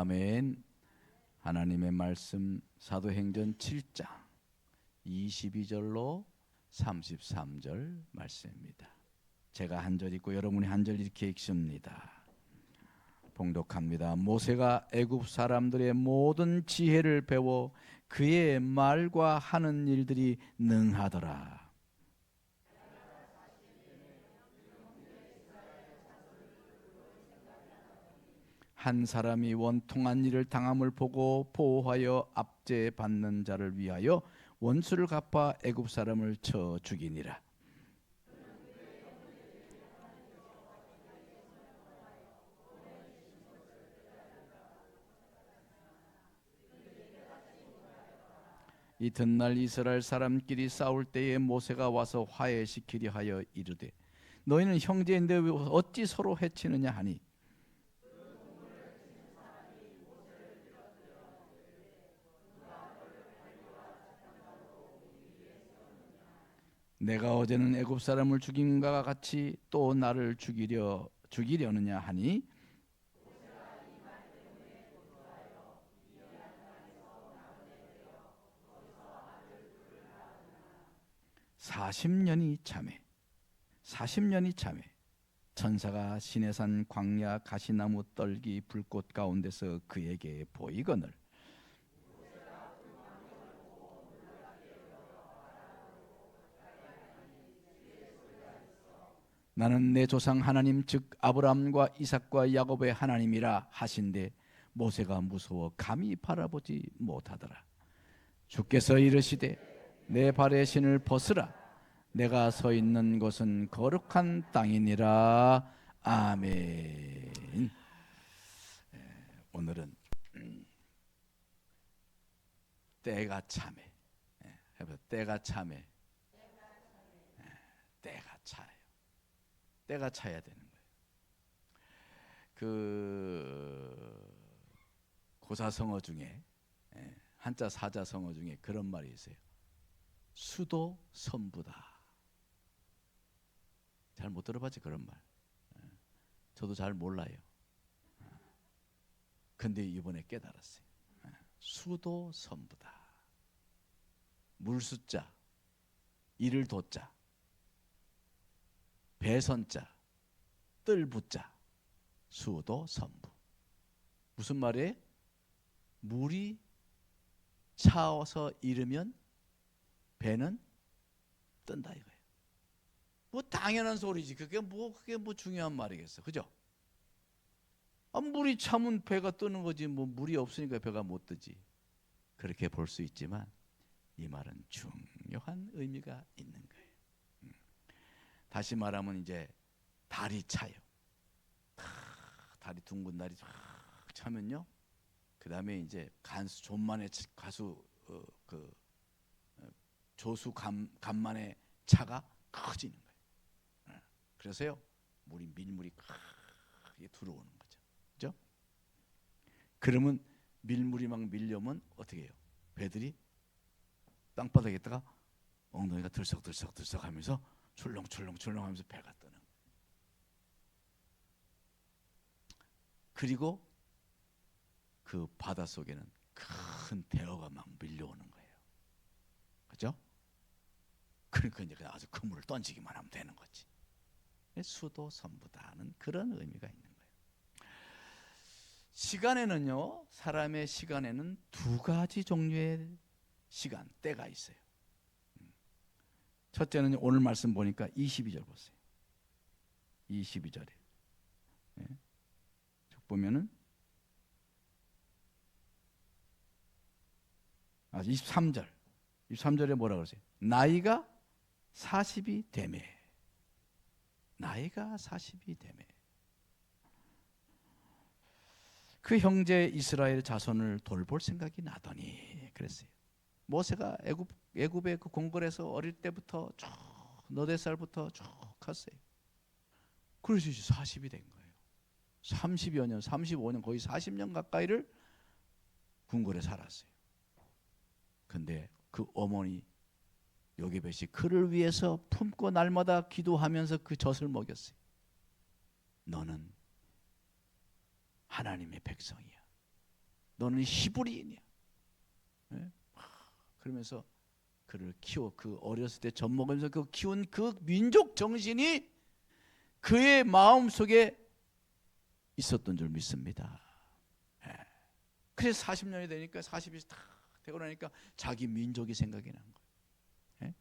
아멘. 하나님의 말씀 사도행전 7장 22절로 33절 말씀입니다. 제가 한 절 읽고 여러분이 한 절 이렇게 읽습니다. 봉독합니다. 모세가 애굽 사람들의 모든 지혜를 배워 그의 말과 하는 일들이 능하더라. 한 사람이 원통한 일을 당함을 보고 보호하여 압제받는 자를 위하여 원수를 갚아 애굽 사람을 쳐 죽이니라. 이튿날 이스라엘 사람끼리 싸울 때에 모세가 와서 화해시키려 하여 이르되 너희는 형제인데 어찌 서로 해치느냐 하니 내가 어제는 애굽 사람을 죽인 것과 같이 또 나를 죽이려느냐 하니 40년이 참에 천사가 시내산 광야 가시나무 떨기 불꽃 가운데서 그에게 보이거늘 나는 내 조상 하나님 즉 아브라함과 이삭과 야곱의 하나님이라 하신대 모세가 무서워 감히 바라보지 못하더라. 주께서 이르시되 내 발의 신을 벗으라. 내가 서 있는 곳은 거룩한 땅이니라. 아멘. 오늘은 때가 참해. 때가 참해. 때가 차요. 때가 차야 되는 거예요. 그 고사성어 중에 한자 사자성어 중에 그런 말이 있어요. 수도 선부다. 잘 못 들어봤지 그런 말. 저도 잘 몰라요. 근데 이번에 깨달았어요. 수도 선부다. 물수자, 이를 도자, 배선자, 뜰부자, 수도 선부. 무슨 말이에요? 물이 차서 이르면 배는 뜬다 이거예요. 뭐 당연한 소리지. 그게 뭐 중요한 말이겠어, 그죠? 물이 차면 배가 뜨는 거지. 뭐 물이 없으니까 배가 못 뜨지. 그렇게 볼 수 있지만 이 말은 중요한 의미가 있는 거예요. 다시 말하면 이제 달이 차요. 달이 둥근 달이 쫙 차면요. 그 다음에 이제 존만의 조수 간만의 차가 커지는 거예요. 그래서요 밀물이 크게 들어오는 거죠. 그죠? 그러면 밀물이 막 밀려면 어떻게 해요? 배들이 땅바닥에 있다가 엉덩이가 들썩들썩 하면서 출렁출렁 하면서 배가 뜨는 거예요. 그리고 그 바닷속에는 큰 대어가 막 밀려오는 거예요. 그죠? 그러니까 이제 아주 큰 물을 던지기만 하면 되는 거지. 수도 선부다는 그런 의미가 있는 거예요. 시간에는요, 사람의 시간에는 두 가지 종류의 시간, 때가 있어요. 첫째는 오늘 말씀 보니까 22절 보세요. 22절에 쭉 보면은 23절에 뭐라 그러세요? 나이가 40이 되매. 나이가 40이 되매. 그 형제 이스라엘 자손을 돌볼 생각이 나더니 그랬어요. 모세가 애굽의 그 궁궐에서 어릴 때부터 쭉 너댓 살부터 쭉 갔어요. 그래서 이제 40이 된 거예요. 30여 년, 35년, 거의 40년 가까이를 궁궐에 살았어요. 근데 그 어머니 요게벳이 그를 위해서 품고 날마다 기도하면서 그 젖을 먹였어요. 너는 하나님의 백성이야. 너는 히브리인이야. 네? 그러면서 그를 키워, 그 어렸을 때 젖 먹으면서 그 키운 그 민족 정신이 그의 마음 속에 있었던 줄 믿습니다. 네. 그래서 40년이 되니까 40이 다 되고 나니까 자기 민족이 생각이 난 거예요. 네?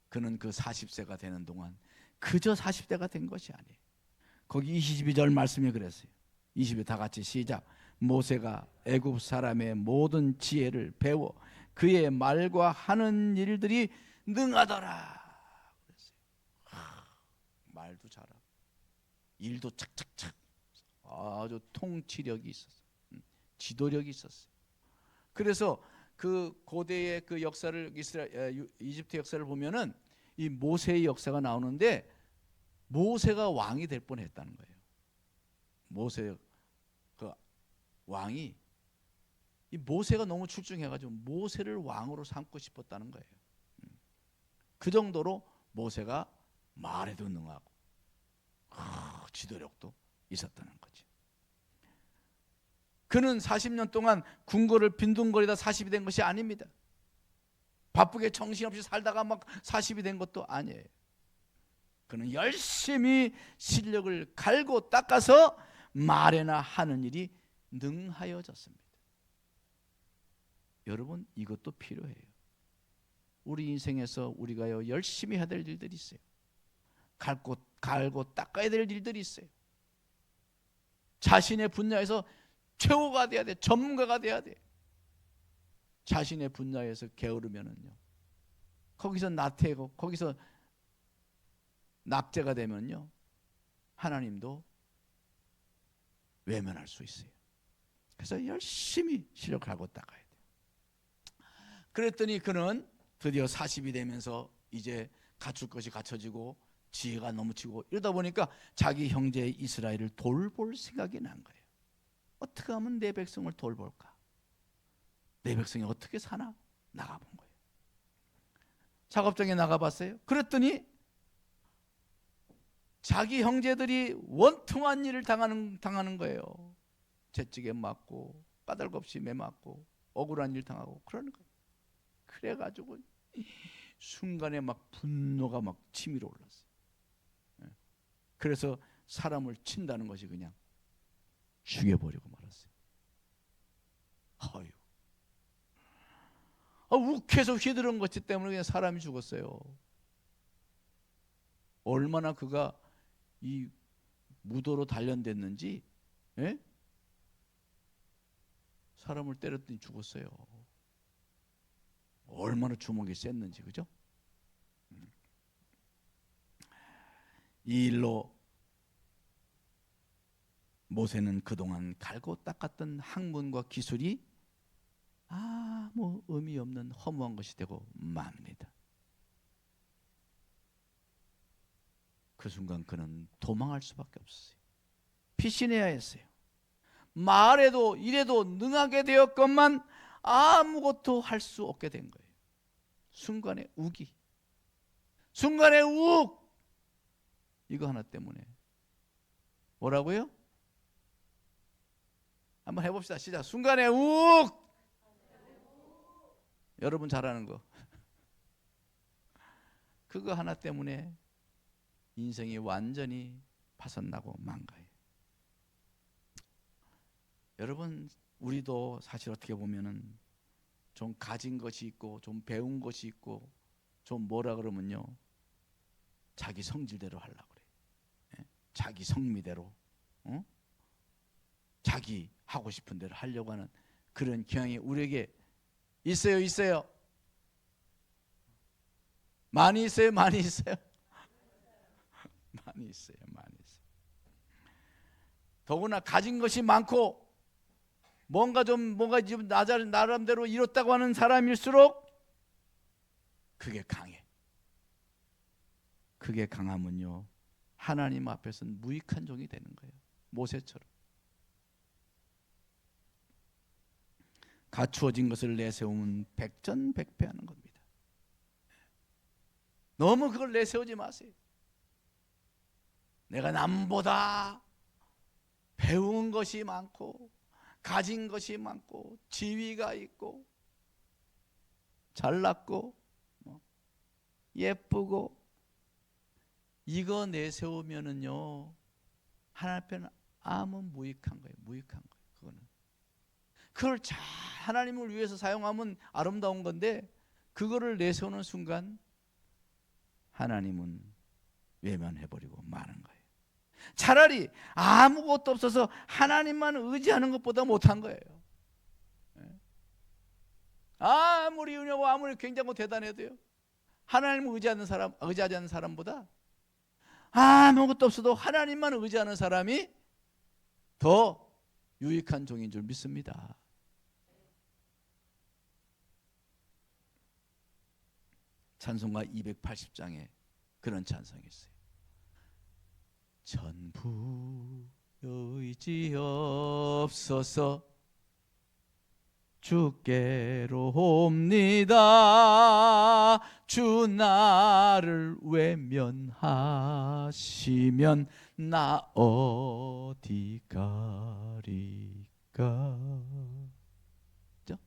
그는 그 40세가 되는 동안 그저 40대가 된 것이 아니에요. 거기 22절 말씀이 그랬어요. 20에 다 같이 시작. 모세가 애굽 사람의 모든 지혜를 배워 그의 말과 하는 일들이 능하더라 그랬어요. 말도 잘하고 일도 착착착, 아주 통치력이 있었어요. 지도력이 있었어요. 그래서 그 고대의 그 역사를 이집트 역사를 보면은 이 모세의 역사가 나오는데 모세가 왕이 될 뻔했다는 거예요. 모세 그 왕이 이 모세가 너무 출중해가지고 모세를 왕으로 삼고 싶었다는 거예요. 그 정도로 모세가 말에도 능하고 지도력도 있었다는 거지. 그는 40년 동안 궁궐을 빈둥거리다 40이 된 것이 아닙니다. 바쁘게 정신없이 살다가 막 40이 된 것도 아니에요. 그는 열심히 실력을 갈고 닦아서 말에나 하는 일이 능하여졌습니다. 여러분, 이것도 필요해요. 우리 인생에서 우리가 열심히 해야 될 일들이 있어요. 갈고 닦아야 될 일들이 있어요. 자신의 분야에서 최고가 돼야 돼. 전문가가 돼야 돼. 자신의 분야에서 게으르면은요, 거기서 나태하고 거기서 낙제가 되면요, 하나님도 외면할 수 있어요. 그래서 열심히 실력하고 닦아야 돼요. 그랬더니 그는 드디어 40이 되면서 이제 갖출 것이 갖춰지고 지혜가 넘치고 이러다 보니까 자기 형제 이스라엘을 돌볼 생각이 난 거예요. 어떻게 하면 내 백성을 돌볼까? 내 백성이 어떻게 사나? 나가본 거예요. 작업장에 나가봤어요. 그랬더니 자기 형제들이 원통한 일을 당하는 거예요. 채찍에 맞고 까닭없이 매맞고 억울한 일 당하고 그러는 거예요. 그래가지고 순간에 막 분노가 막 치밀어 올랐어요. 그래서 사람을 친다는 것이 그냥 죽여버리고 말았어요. 욱해서 휘두른 것 때문에 그냥 사람이 죽었어요. 얼마나 그가 이 무도로 단련됐는지, 예? 사람을 때렸더니 죽었어요. 얼마나 주먹이 셌는지, 그죠? 이 일로 모세는 그동안 갈고 닦았던 학문과 기술이 아무 의미 없는 허무한 것이 되고 맙니다. 그 순간 그는 도망할 수밖에 없었어요. 피신해야 했어요. 말에도 이래도 능하게 되었건만 아무것도 할 수 없게 된 거예요. 순간의 우기, 순간의 욱, 이거 하나 때문에. 뭐라고요? 한번 해봅시다. 시작. 순간의 욱. 여러분 잘하는 거. 그거 하나 때문에 인생이 완전히 파손나고 망가요. 여러분, 우리도 사실 어떻게 보면은 좀 가진 것이 있고 좀 배운 것이 있고 좀 뭐라 그러면요, 자기 성질대로 하려고 그래. 자기 성미대로, 자기 하고 싶은 대로 하려고 하는 그런 경향이 우리에게 있어요, 있어요? 많이 있어요, 많이 있어요? 많이 있어요, 많이 있어요. 더구나 가진 것이 많고 뭔가 좀 나름대로 이뤘다고 하는 사람일수록 그게 강해. 그게 강하면요, 하나님 앞에서는 무익한 종이 되는 거예요. 모세처럼. 갖추어진 것을 내세우면 백전백패하는 겁니다. 너무 그걸 내세우지 마세요. 내가 남보다 배운 것이 많고 가진 것이 많고 지위가 있고 잘났고 예쁘고 이거 내세우면은요 하나님 앞에는 아무 무익한 거예요. 무익한 거예요. 그거는 그걸 잘 하나님을 위해서 사용하면 아름다운 건데 그거를 내세우는 순간 하나님은 외면해버리고 마는 거예요. 차라리 아무것도 없어서 하나님만 의지하는 것보다 못한 거예요. 아무리 은혜고 아무리 굉장하고 대단해도요 하나님을 의지하지 않는 사람보다 아무것도 없어도 하나님만 의지하는 사람이 더 유익한 종인 줄 믿습니다. 찬송가 280장에 그런 찬송이 있어요. 전부 의지없어서 주께로 옵니다. 주 나를 외면하시면 나 어디 가리까. 그죠?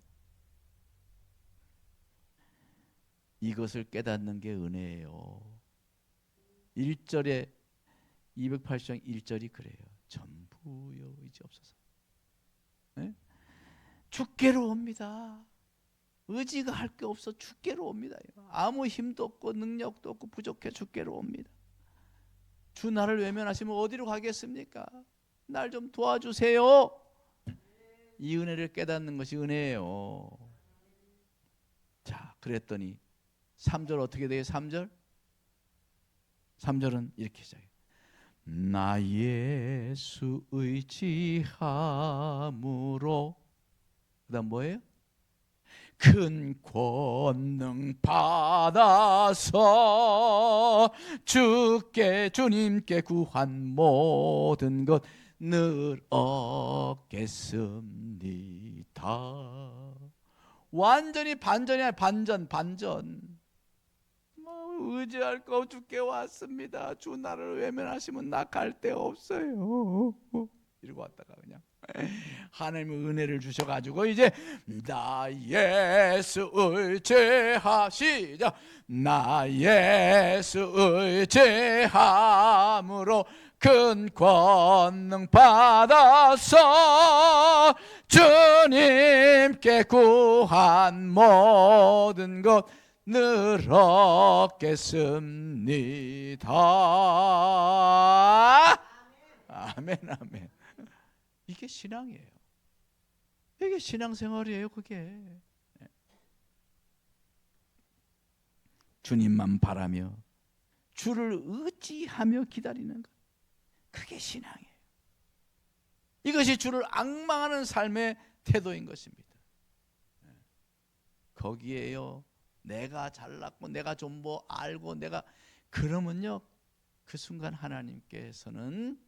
이것을 깨닫는 게 은혜예요. 1절에 280장 1절이 그래요. 전부여 의지없어서 주께로 옵니다. 의지가 할 게 없어 주께로 옵니다. 아무 힘도 없고 능력도 없고 부족해 주께로 옵니다. 주 나를 외면하시면 어디로 가겠습니까? 날 좀 도와주세요. 이 은혜를 깨닫는 것이 은혜예요. 자, 그랬더니 3절 어떻게 돼요? 3절은 이렇게 시작해요. 나 예수 의지함으로 그 다음 뭐예요? 큰 권능 받아서 주님께 구한 모든 것 늘 얻겠습니다. 완전히 반전이 아니라 반전. 의지할 거 주께 왔습니다. 주 나를 외면하시면 나 갈 데 없어요. 이러고 왔다가 그냥 하나님의 은혜를 주셔가지고 이제 나 예수 의지하시자. 나 예수 의지함으로 큰 권능 받아서 주님께 구한 모든 것 늘 얻겠습니다. 아멘, 아멘. 이게 신앙이에요. 이게 신앙생활이에요. 그게 주님만 바라며 주를 의지하며 기다리는 것, 그게 신앙이에요. 이것이 주를 앙망하는 삶의 태도인 것입니다. 거기에요 내가 잘났고 내가 좀 뭐 알고 내가 그러면요 그 순간 하나님께서는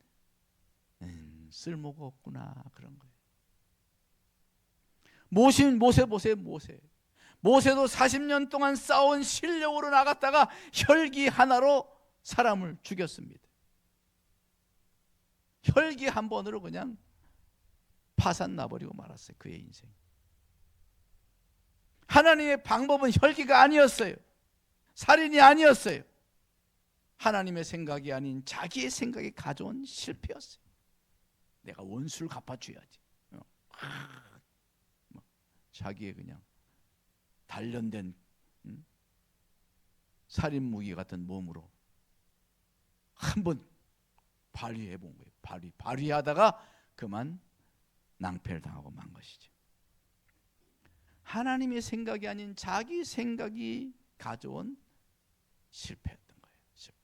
쓸모가 없구나 그런 거예요. 모세도 40년 동안 싸운 실력으로 나갔다가 혈기 하나로 사람을 죽였습니다. 혈기 한 번으로 그냥 파산 나버리고 말았어요. 그의 인생. 하나님의 방법은 혈기가 아니었어요. 살인이 아니었어요. 하나님의 생각이 아닌 자기의 생각이 가져온 실패였어요. 내가 원수를 갚아줘야지. 자기의 그냥 단련된 살인 무기 같은 몸으로 한번 발휘해 본 거예요. 발휘하다가 그만 낭패를 당하고 만 것이죠. 하나님의 생각이 아닌 자기 생각이 가져온 실패였던 거예요. 실패.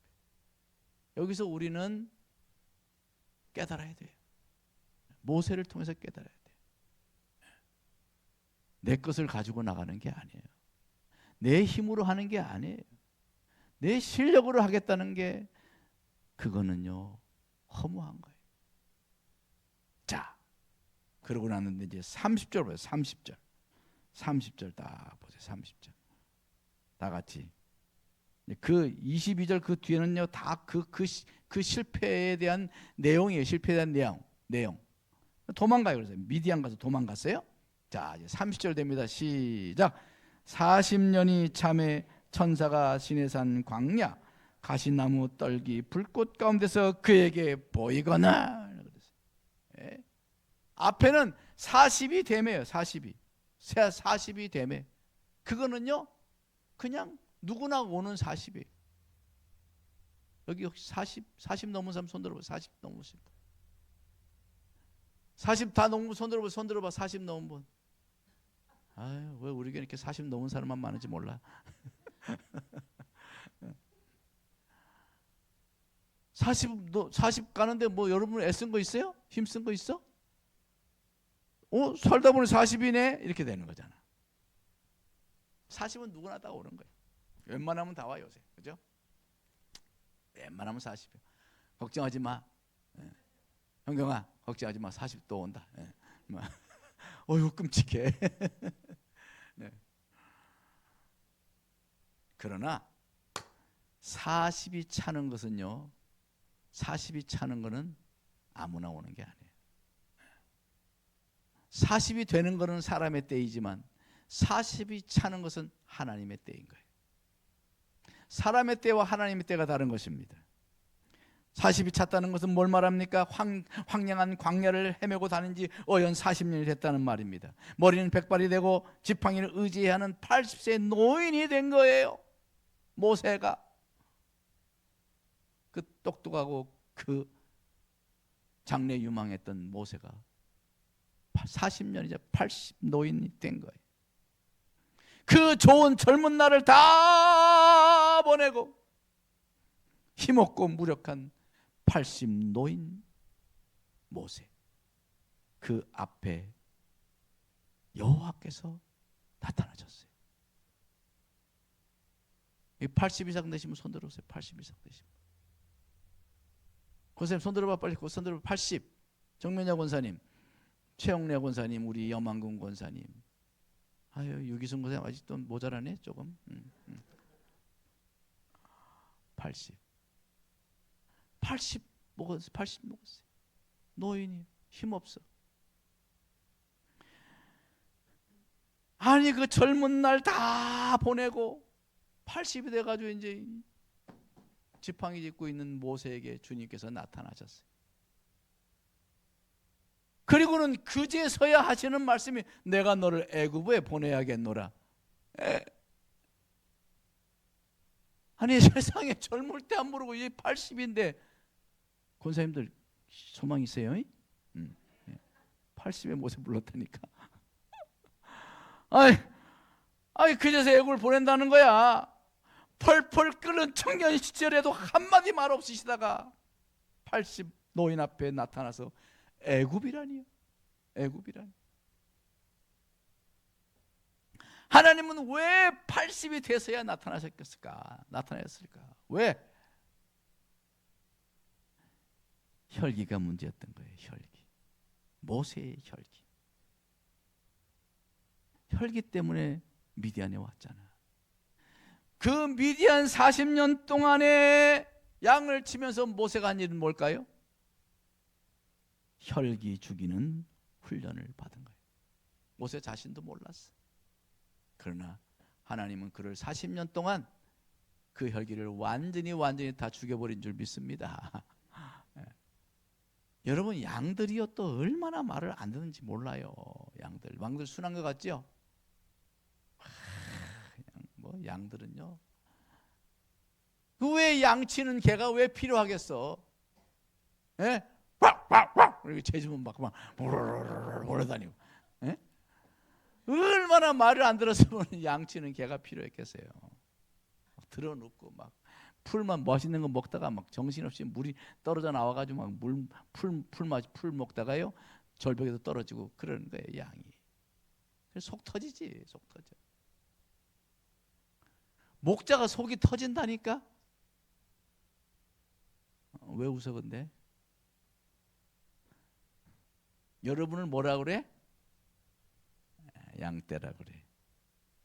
여기서 우리는 깨달아야 돼요. 모세를 통해서 깨달아야 돼요. 내 것을 가지고 나가는 게 아니에요. 내 힘으로 하는 게 아니에요. 내 실력으로 하겠다는 게 그거는요 허무한 거예요. 자, 그러고 났는데 이제 30절 보세요. 30절 딱 보세요. 30절 다 같이. 그 22절 그 뒤에는요 다 그 실패에 대한 내용이에요. 실패에 대한 내용. 도망가요. 그래서 미디안 가서 도망갔어요. 자, 이제 30절 됩니다. 시작. 40년이 참에 천사가 시내산 광야 가시나무 떨기 불꽃 가운데서 그에게 보이거나. 예? 앞에는 40이 되매요. 40이 되매. 그거는요 그냥 누구나 오는 40이에요. 여기 혹시 40 넘은 사람 손 들어봐. 40 넘으신 분. 40 다 넘은 분 손 들어봐. 40 넘은 분. 아유, 왜 우리 교회 이렇게 40 넘은 사람만 많은지 몰라. 40 가는데 뭐 여러분 애쓴 거 있어요? 힘쓴 거 있어? 살다 보니 40이네 이렇게 되는 거잖아. 40은 누구나 다 오는 거예요. 웬만하면 다 와 요새, 그죠? 웬만하면 40이요. 걱정하지 마. 형경아, 걱정하지 마. 40도 온다. 어휴 끔찍해. 네. 그러나 40이 차는 것은요, 40이 차는 거는 아무나 오는 게 아니에요. 40이 되는 것은 사람의 때이지만 40이 차는 것은 하나님의 때인 거예요. 사람의 때와 하나님의 때가 다른 것입니다. 40이 찼다는 것은 뭘 말합니까? 황량한 광야를 헤매고 다닌 지 어연 40년이 됐다는 말입니다. 머리는 백발이 되고 지팡이를 의지해야 하는 80세 노인이 된 거예요. 모세가. 그 똑똑하고 그 장래 유망했던 모세가 40년이자 80 노인이 된 거예요. 그 좋은 젊은 날을 다 보내고 힘없고 무력한 80 노인 모세, 그 앞에 여호와께서 나타나셨어요. 80 이상 되시면 손 들어보세요. 80 이상 되시면. 권사님 손 들어봐. 빨리 손 들어봐. 80. 정면야 권사님, 최영래 권사님, 우리 염한근 권사님. 아유, 유기순 권사님 아직도 모자라네 조금. 80 먹었어요. 80 먹었어요. 노인이 힘없어. 아니 그 젊은 날 다 보내고 80이 돼가지고 이제 지팡이 짚고 있는 모세에게 주님께서 나타나셨어요. 그리고는 그제서야 하시는 말씀이 내가 너를 애굽에 보내야겠노라. 아니 세상에 젊을 때 안 모르고 이제 80인데 권사님들 소망 있어요? 80에 모세 불렀다니까. 아니 그제서 애굽을 보낸다는 거야. 펄펄 끓는 청년 시절에도 한마디 말 없으시다가 80 노인 앞에 나타나서 애굽이라니요. 애굽이라니. 하나님은 왜 80이 돼서야 나타나셨을까? 왜? 혈기가 문제였던 거예요. 혈기. 모세의 혈기. 혈기 때문에 미디안에 왔잖아. 그 미디안 40년 동안에 양을 치면서 모세가 한 일은 뭘까요? 혈기 죽이는 훈련을 받은 거예요. 모세 자신도 몰랐어. 그러나 하나님은 그를 40년 동안 그 혈기를 완전히 다 죽여버린 줄 믿습니다. 여러분 양들이요 또 얼마나 말을 안 듣는지 몰라요. 왕들 순한 것 같죠? 그냥 뭐 양들은요. 그 왜 양치는 개가 왜 필요하겠어? 예? 꽉꽉꽉 이렇게 재주면 막 몰아다니고. 예? 얼마나 말을 안 들었으면 양치는 개가 필요했겠어요. 들어눕고 막 풀만 멋있는 거 먹다가 막 정신없이 물이 떨어져 나와가지고 막 풀 먹다가요 절벽에서 떨어지고 그러는 거예요 양이. 그래서 속 터지지. 속 터져. 목자가 속이 터진다니까. 왜 웃어 근데? 여러분을 뭐라 그래? 양떼라 그래.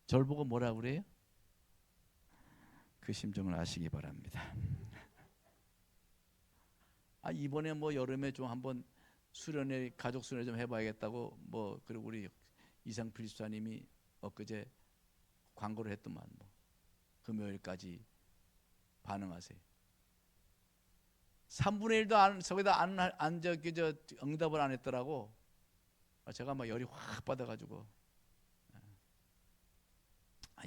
절 보고 뭐라 그래요? 그 심정을 아시기 바랍니다. 이번에 뭐 여름에 좀 한번 수련회 가족 수련회 좀 해봐야겠다고 뭐 그리고 우리 이상 필수사님이 엊그제 광고를 했더만 뭐 금요일까지 반응하세요. 3분의 1도 안 저기다 안 저기 저 응답을 안 했더라고. 제가 막 열이 확 받아가지고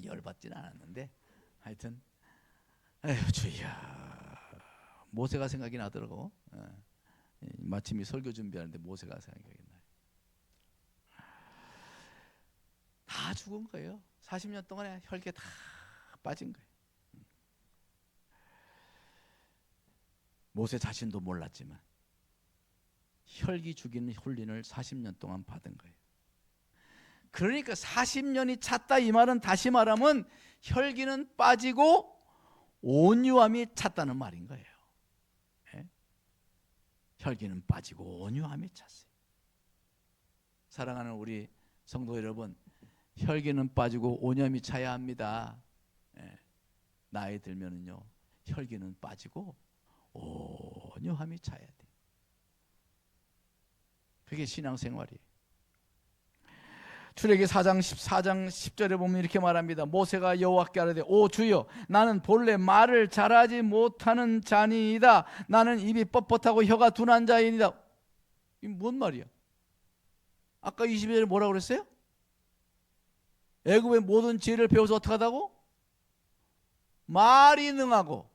열받지는 않았는데 하여튼 에휴 주야 모세가 생각이 나더라고. 마침 이 설교 준비하는데 모세가 생각이 나요. 다 죽은 거예요. 40년 동안에 혈계 다 빠진 거예요. 모세 자신도 몰랐지만 혈기 죽이는 훈련을 40년 동안 받은 거예요. 그러니까 40년이 찼다 이 말은 다시 말하면 혈기는 빠지고 온유함이 찼다는 말인 거예요. 네? 혈기는 빠지고 온유함이 찼어요. 사랑하는 우리 성도 여러분, 혈기는 빠지고 온유함이 차야 합니다. 네. 나이 들면은요 혈기는 빠지고 온유함이 차야 돼. 그게 신앙생활이에요. 출애기 4장 10절에 보면 이렇게 말합니다. 모세가 여호와께 아뢰되 오 주여 나는 본래 말을 잘하지 못하는 자니이다. 나는 입이 뻣뻣하고 혀가 둔한 자이니다. 이게 뭔 말이야? 아까 22절에 뭐라고 그랬어요? 애굽의 모든 지혜를 배워서 어떻게 하다고? 말이 능하고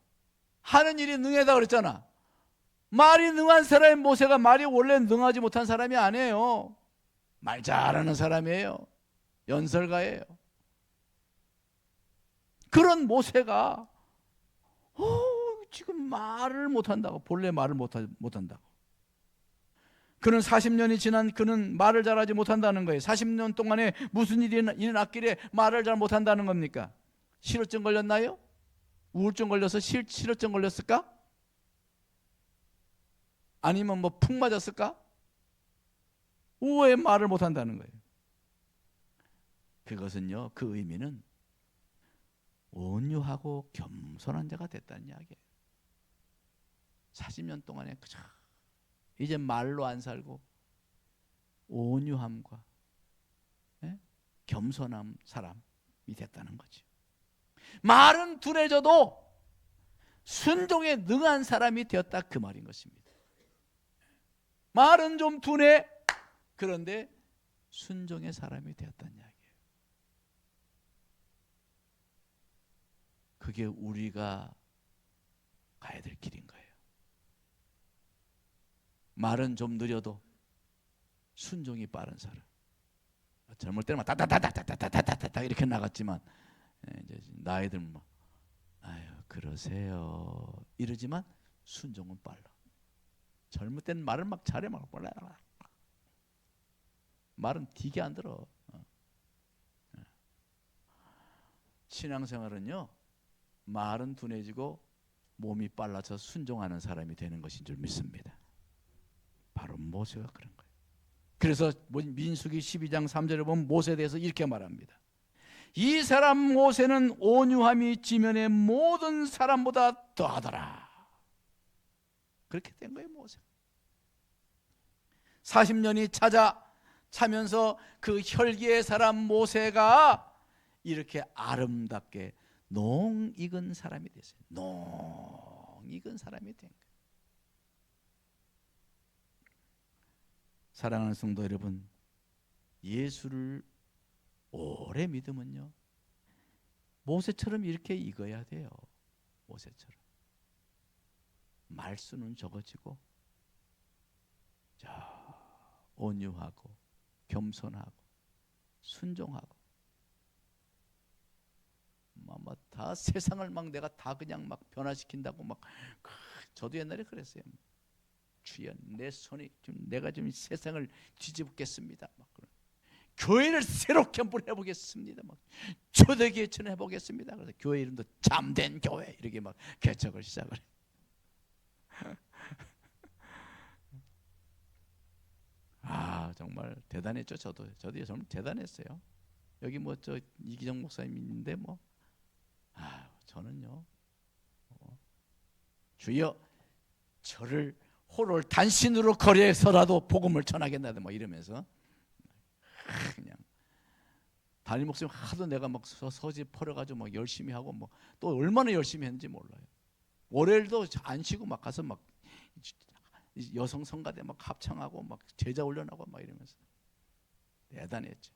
하는 일이 능하다 그랬잖아. 말이 능한 사람이 모세가 말이 원래 능하지 못한 사람이 아니에요. 말 잘하는 사람이에요. 연설가예요. 그런 모세가 지금 말을 못한다고. 본래 말을 못한다고. 그는 40년이 지난 그는 말을 잘하지 못한다는 거예요. 40년 동안에 무슨 일이 일어났길래 말을 잘 못한다는 겁니까? 실어증 걸렸나요? 우울증 걸려서 실어증 걸렸을까? 아니면 뭐 푹 맞았을까? 왜 말을 못한다는 거예요? 그것은요 그 의미는 온유하고 겸손한 자가 됐다는 이야기예요. 40년 동안에 그저 이제 말로 안 살고 온유함과 겸손한 사람이 됐다는 거죠. 말은 둔해져도 순종에 능한 사람이 되었다 그 말인 것입니다. 말은 좀 둔해. 그런데 순종의 사람이 되었다는 이야기예요. 그게 우리가 가야 될 길인 거예요. 말은 좀 느려도 순종이 빠른 사람. 젊을 때는 막 다다다다다다다다다 이렇게 나갔지만 이제 나이 들면 막 아유 그러세요 이러지만 순종은 빨라. 젊을 때는 말을 막 잘해 막 빨라. 말은 되게 안 들어. 신앙생활은요 말은 둔해지고 몸이 빨라져 순종하는 사람이 되는 것인 줄 믿습니다. 바로 모세가 그런 거예요. 그래서 민수기 12장 3절에 보면 모세에 대해서 이렇게 말합니다. 이 사람 모세는 온유함이 지면의 모든 사람보다 더하더라. 그렇게 된 거예요. 모세 40년이 차면서 그 혈기의 사람 모세가 이렇게 아름답게 농익은 사람이 됐어요. 농익은 사람이 된 거예요. 사랑하는 성도 여러분, 예수를 오래 믿으면요 모세처럼 이렇게 익어야 돼요. 모세처럼 말수는 적어지고 온유하고 겸손하고 순종하고 다 세상을 막 내가 다 그냥 막 변화시킨다고 막 저도 옛날에 그랬어요. 주여 내 손이 좀 내가 좀 세상을 뒤집겠습니다. 막 교회를 새롭게 한번 해보겠습니다. 막 초대 개천을 해보겠습니다. 그래서 교회 이름도 참된 교회 이렇게 막 개척을 시작을 해요. 정말 대단했죠. 저도 정말 대단했어요. 여기 뭐 저 이기정 목사님 있는데 뭐 저는요 주여 저를 홀을 단신으로 거리에서라도 복음을 전하겠다 뭐 이러면서 그냥 담임 목사님 하도 내가 막 서지 퍼려가지고 막 열심히 하고 뭐 또 얼마나 열심히 했는지 몰라요. 월요일도 안 쉬고 막 가서 막 여성 성가대 막 합창하고 막 제자 훈련하고 막 이러면서 대단했죠.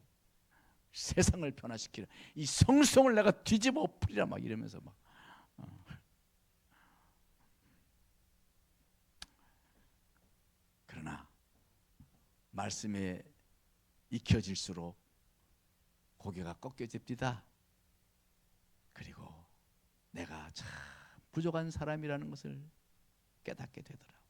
세상을 변화시키라. 이 성성을 내가 뒤집어 엎으리라 막 이러면서 막. 그러나 말씀에 익혀질수록 고개가 꺾여집니다. 그리고 내가 참 부족한 사람이라는 것을 깨닫게 되더라고요.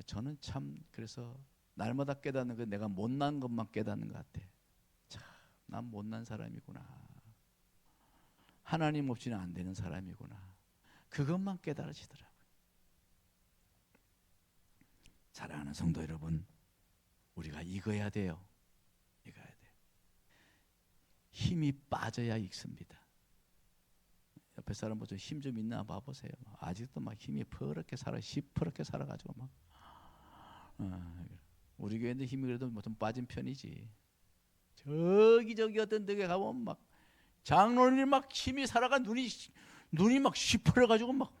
저는 참 그래서 날마다 깨닫는 건 내가 못난 것만 깨닫는 것 같아. 참, 난 못난 사람이구나. 하나님 없이는 안 되는 사람이구나. 그것만 깨달아지더라고요. 사랑하는 성도 여러분, 우리가 익어야 돼요. 익어야 돼요. 힘이 빠져야 익습니다. 옆에 사람 보죠. 힘 좀 있나 봐보세요. 아직도 막 힘이 퍼렇게 시퍼렇게 살아가지고 막. 우리 교회는 힘이 그래도 뭐 좀 빠진 편이지. 저기 어떤 데에 가보면 막 장로님 막 힘이 살아가 눈이 막 시퍼려가지고 막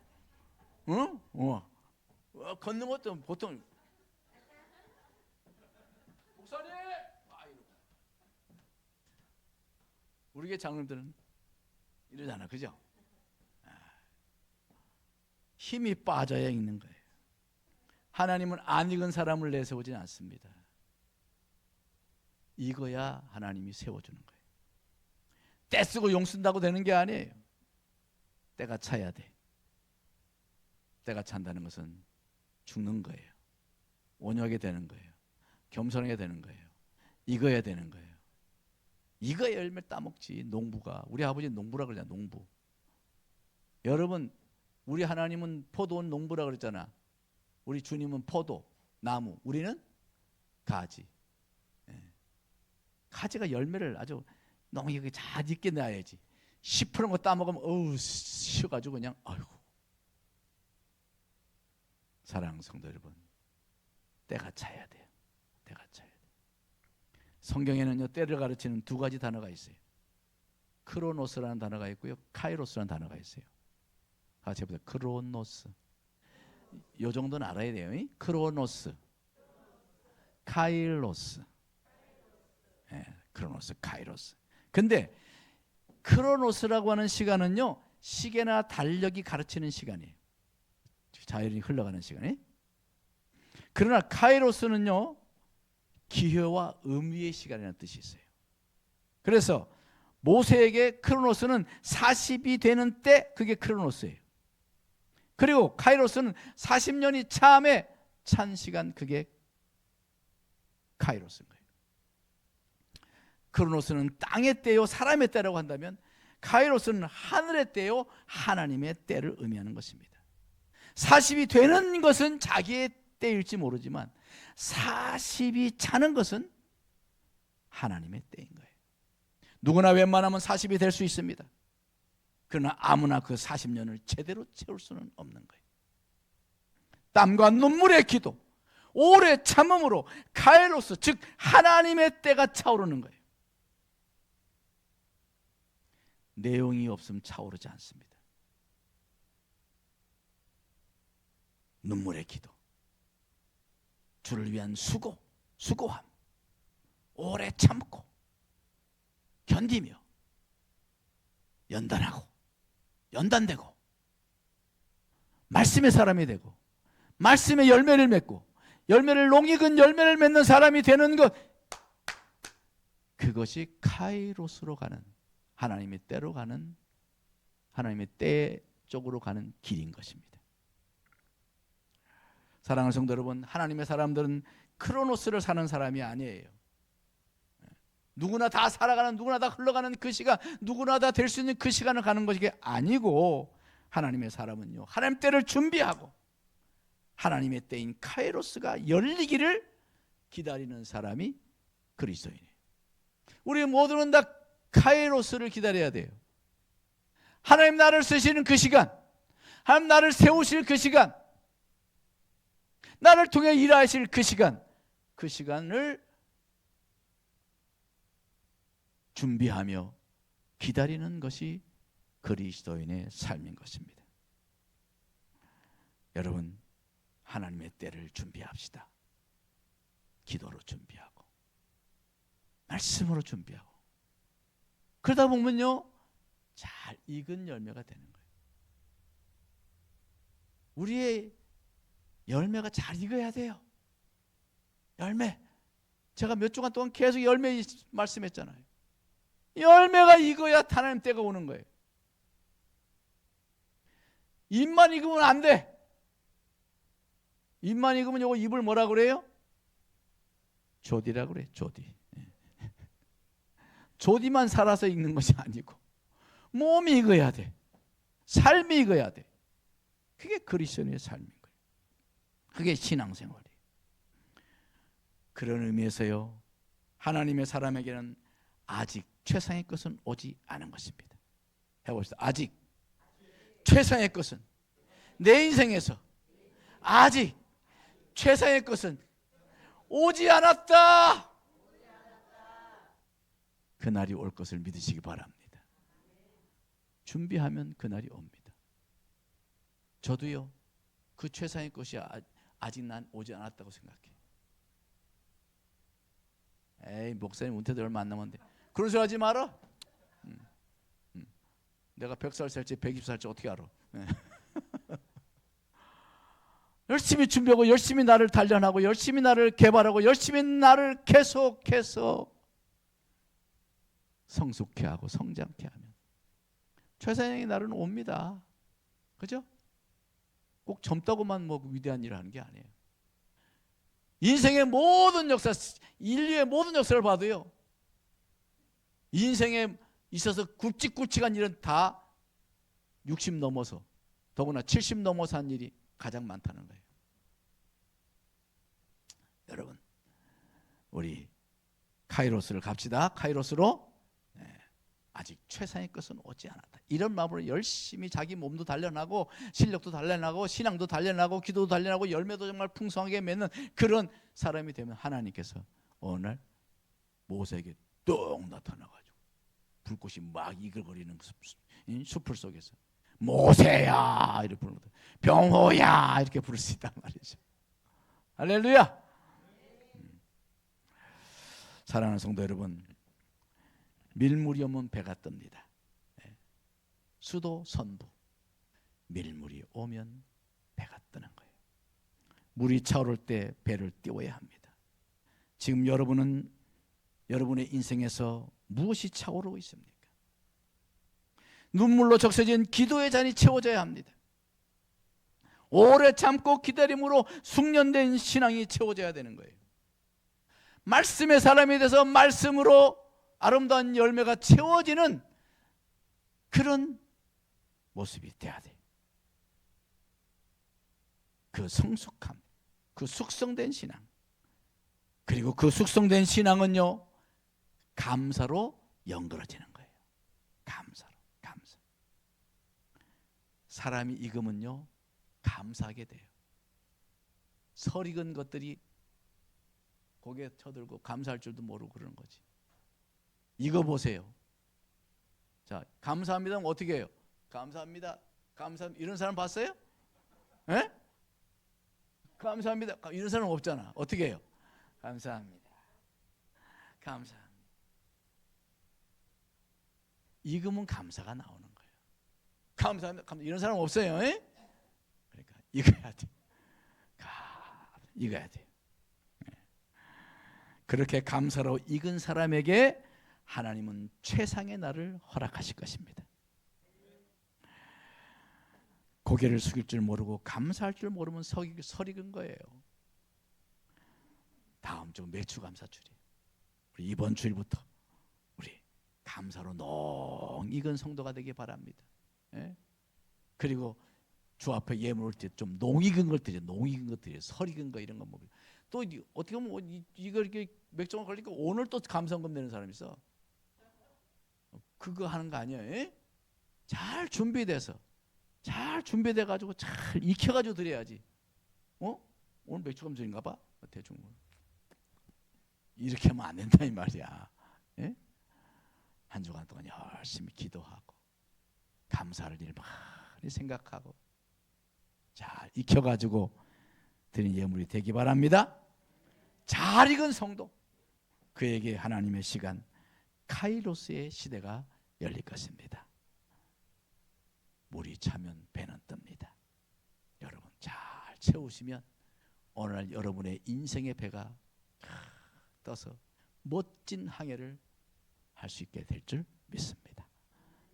걷는 것도 보통 목사님 우리 교회 장로님들은 이러잖아, 그죠? 힘이 빠져야 있는 거예요. 하나님은 안 익은 사람을 내세우지 않습니다. 익어야 하나님이 세워주는 거예요. 때 쓰고 용 쓴다고 되는 게 아니에요. 때가 차야 돼. 때가 찬다는 것은 죽는 거예요. 온유하게 되는 거예요. 겸손하게 되는 거예요. 익어야 되는 거예요. 익어야 열매를 따먹지. 농부가, 우리 아버지는 농부라 그러잖아. 농부. 여러분, 우리 하나님은 포도원 농부라 그랬잖아. 우리 주님은 포도, 나무, 우리는 가지. 가지가 열매를 아주 농익하게 잘 익게 놔야지. 시퍼런 거 따먹으면 어우 쉬어가지고 그냥 아이고. 사랑하는 성도 여러분, 때가 차야 돼요. 때가 차야 돼요. 성경에는요, 때를 가르치는 두 가지 단어가 있어요. 크로노스라는 단어가 있고요, 카이로스라는 단어가 있어요. 같이 해보세요. 크로노스. 요 정도는 알아야 돼요. 크로노스, 카이로스. 크로노스, 카이로스. 근데 크로노스라고 하는 시간은요, 시계나 달력이 가르치는 시간이에요. 자연이 흘러가는 시간이. 그러나 카이로스는요, 기회와 의미의 시간이라는 뜻이 있어요. 그래서 모세에게 크로노스는 40이 되는 때, 그게 크로노스예요. 그리고 카이로스는 40년이 참에 찬 시간, 그게 카이로스인 거예요. 크로노스는 땅의 때요 사람의 때라고 한다면, 카이로스는 하늘의 때요 하나님의 때를 의미하는 것입니다. 40이 되는 것은 자기의 때일지 모르지만 40이 차는 것은 하나님의 때인 거예요. 누구나 웬만하면 40이 될 수 있습니다. 그러나 아무나 그 40년을 제대로 채울 수는 없는 거예요. 땀과 눈물의 기도, 오래 참음으로 카이로스, 즉 하나님의 때가 차오르는 거예요. 내용이 없으면 차오르지 않습니다. 눈물의 기도, 주를 위한 수고함, 오래 참고 견디며 연단하고 연단되고 말씀의 사람이 되고 말씀의 열매를 맺고 열매를 농익은 열매를 맺는 사람이 되는 것, 그것이 카이로스로 가는, 하나님의 때로 가는, 하나님의 때 쪽으로 가는 길인 것입니다. 사랑하는 성도 여러분, 하나님의 사람들은 크로노스를 사는 사람이 아니에요. 누구나 다 살아가는, 누구나 다 흘러가는 그 시간, 누구나 다 될 수 있는 그 시간을 가는 것이 아니고, 하나님의 사람은요, 하나님 때를 준비하고 하나님의 때인 카이로스가 열리기를 기다리는 사람이 그리스도인이에요. 우리 모두는 다 카이로스를 기다려야 돼요. 하나님 나를 쓰시는 그 시간, 하나님 나를 세우실 그 시간, 나를 통해 일하실 그 시간, 그 시간을 준비하며 기다리는 것이 그리스도인의 삶인 것입니다. 여러분, 하나님의 때를 준비합시다. 기도로 준비하고 말씀으로 준비하고, 그러다 보면요 잘 익은 열매가 되는 거예요. 우리의 열매가 잘 익어야 돼요. 열매. 제가 몇 주간 동안 계속 열매 말씀했잖아요. 열매가 익어야 하나님 때가 오는 거예요. 잎만 익으면 안 돼. 잎만 익으면 요거 잎을 뭐라 그래요? 조디라고 그래. 조디. 조디만 살아서 익는 것이 아니고 몸이 익어야 돼. 삶이 익어야 돼. 그게 그리스도인의 삶인 거예요. 그게 신앙생활이에요. 그런 의미에서요, 하나님의 사람에게는 아직 최상의 것은 오지 않은 것입니다. 해봅시다. 아직 최상의 것은, 내 인생에서 아직 최상의 것은 오지 않았다. 그날이 올 것을 믿으시기 바랍니다. 준비하면 그날이 옵니다. 저도요, 그 최상의 것이 아직 난 오지 않았다고 생각해요. 에이, 목사님 은퇴도 얼마 안 남았는데 그런 소리 하지 마라. 내가 100살 살지 120살지 어떻게 알아. 열심히 준비하고 열심히 나를 단련하고 열심히 나를 개발하고 열심히 나를 계속해서 성숙케 하고 성장케 하면 최상의 날은 옵니다. 그죠? 꼭 젊다고만 뭐 위대한 일을 하는 게 아니에요. 인생의 모든 역사, 인류의 모든 역사를 봐도요, 인생에 있어서 굵직굵직한 일은 다 60 넘어서, 더구나 70 넘어서 한 일이 가장 많다는 거예요. 여러분, 우리 카이로스를 갑시다. 카이로스로. 아직 최상의 것은 오지 않았다. 이런 마음으로 열심히 자기 몸도 단련하고 실력도 단련하고 신앙도 단련하고 기도도 단련하고 열매도 정말 풍성하게 맺는 그런 사람이 되면 하나님께서 어느 날 모세에게 뚝 나타나가지고 불꽃이 막 이글거리는 숲을 속에서 모세야 이렇게 부르는 거다. 병호야 이렇게 부를 수 있단 말이죠. 할렐루야. 사랑하는 성도 여러분, 밀물이 오면 배가 뜹니다. 수도 선부, 밀물이 오면 배가 뜨는 거예요. 물이 차오를 때 배를 띄워야 합니다. 지금 여러분은 여러분의 인생에서 무엇이 차오르고 있습니까? 눈물로 적셔진 기도의 잔이 채워져야 합니다. 오래 참고 기다림으로 숙련된 신앙이 채워져야 되는 거예요. 말씀의 사람이 돼서 말씀으로 아름다운 열매가 채워지는 그런 모습이 돼야 돼. 그 성숙함, 그 숙성된 신앙, 그리고 그 숙성된 신앙은요 감사로 연결어지는 거예요. 감사로, 감사. 사람이 익으면요 감사하게 돼요. 설익은 것들이 고개 쳐들고 감사할 줄도 모르고 그러는 거지. 이거 보세요. 자, 감사합니다. 어떻게 해요? 감사합니다. 감사합니다. 이런 사람 봤어요? 에? 감사합니다. 이런 사람 없잖아. 어떻게 해요? 감사합니다. 감사합니다. 익으면 감사가 나오는 거예요. 감사합니다. 감사합니다. 이런 사람 없어요. 에? 그러니까 익어야 돼. 익어야 돼. 그렇게 감사로 익은 사람에게 하나님은 최상의 날을 허락하실 것입니다. 고개를 숙일 줄 모르고 감사할 줄 모르면 설익은 거예요. 다음 주 매주 감사주일이에요. 우리 이번 주일부터 우리 감사로 농 익은 성도가 되기 바랍니다. 예? 그리고 주 앞에 예물 올 때 좀 농익은 것들이, 농익은 것들이, 설익은 거 이런 거 먹고. 또 어떻게 보면 이거 이렇게 맥주가 걸리니까 오늘 또 감사원금 내는 사람이 있어. 그거 하는 거 아니에요? 예? 잘 준비돼서 잘 준비돼 가지고 잘 익혀 가지고 드려야지. 오늘 맥주 감정인가 봐. 대충 이렇게 하면 안 된다 이 말이야. 예? 한 주간 동안 열심히 기도하고 감사할 일 많이 생각하고 잘 익혀 가지고 드린 예물이 되기 바랍니다. 잘 익은 성도, 그에게 하나님의 시간 카이로스의 시대가 열릴 것입니다. 물이 차면 배는 뜹니다. 여러분 잘 채우시면 오늘날 여러분의 인생의 배가 떠서 멋진 항해를 할 수 있게 될 줄 믿습니다.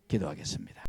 기도하겠습니다.